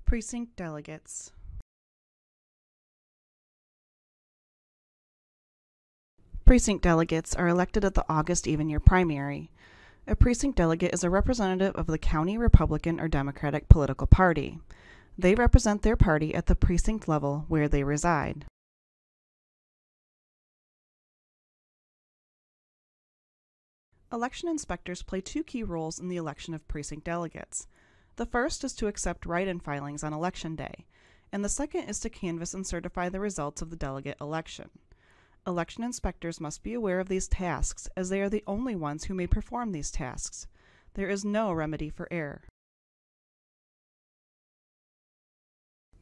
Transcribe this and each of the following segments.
Precinct Delegates. Precinct delegates are elected at the August even-year primary. A precinct delegate is a representative of the county Republican or Democratic political party. They represent their party at the precinct level where they reside. Election inspectors play two key roles in the election of precinct delegates. The first is to accept write-in filings on Election Day, and the second is to canvass and certify the results of the delegate election. Election inspectors must be aware of these tasks, as they are the only ones who may perform these tasks. There is no remedy for error.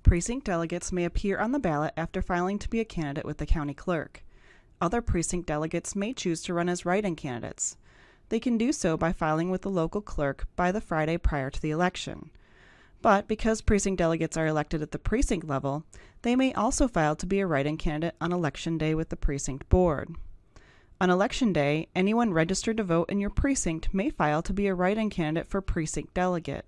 Precinct delegates may appear on the ballot after filing to be a candidate with the county clerk. Other precinct delegates may choose to run as write-in candidates. They can do so by filing with the local clerk by the Friday prior to the election. But because precinct delegates are elected at the precinct level, they may also file to be a write-in candidate on Election Day with the precinct board. On Election Day, anyone registered to vote in your precinct may file to be a write-in candidate for precinct delegate.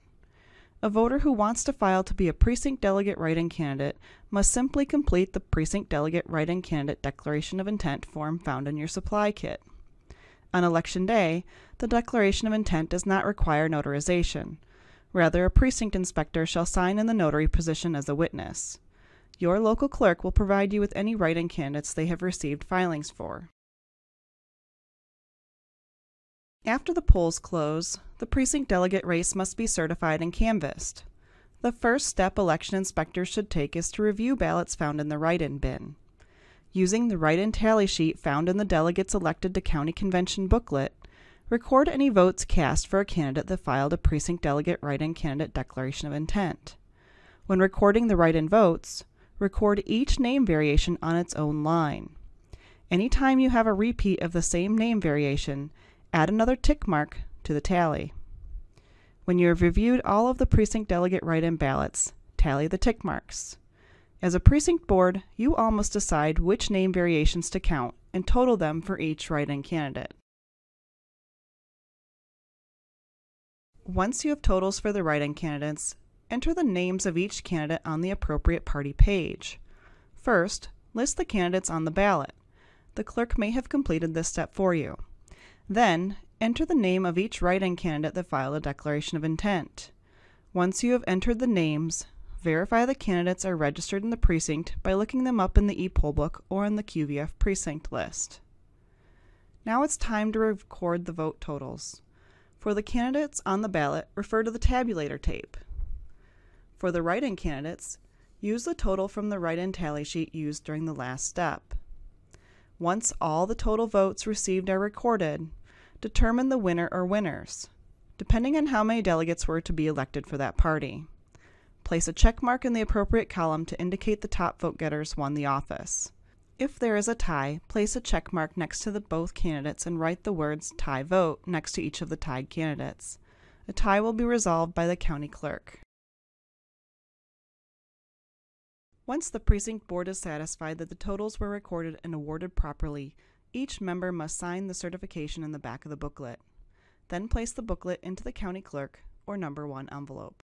A voter who wants to file to be a precinct delegate write-in candidate must simply complete the precinct delegate write-in candidate declaration of intent form found in your supply kit. On Election Day, the declaration of intent does not require notarization. Rather, a precinct inspector shall sign in the notary position as a witness. Your local clerk will provide you with any write-in candidates they have received filings for. After the polls close, the precinct delegate race must be certified and canvassed. The first step election inspectors should take is to review ballots found in the write-in bin. Using the write-in tally sheet found in the Delegates Elected to County Convention booklet, record any votes cast for a candidate that filed a precinct delegate write-in candidate declaration of intent. When recording the write-in votes, record each name variation on its own line. Anytime you have a repeat of the same name variation, add another tick mark to the tally. When you have reviewed all of the precinct delegate write-in ballots, tally the tick marks. As a precinct board, you all must decide which name variations to count and total them for each write-in candidate. Once you have totals for the write-in candidates, enter the names of each candidate on the appropriate party page. First, list the candidates on the ballot. The clerk may have completed this step for you. Then, enter the name of each write-in candidate that filed a declaration of intent. Once you have entered the names, verify the candidates are registered in the precinct by looking them up in the e-poll book or in the QVF precinct list. Now it's time to record the vote totals. For the candidates on the ballot, refer to the tabulator tape. For the write-in candidates, use the total from the write-in tally sheet used during the last step. Once all the total votes received are recorded, determine the winner or winners, depending on how many delegates were to be elected for that party. Place a check mark in the appropriate column to indicate the top vote getters won the office. If there is a tie, place a check mark next to both candidates and write the words "tie vote" next to each of the tied candidates. A tie will be resolved by the county clerk. Once the precinct board is satisfied that the totals were recorded and awarded properly, each member must sign the certification in the back of the booklet. Then place the booklet into the county clerk or #1 envelope.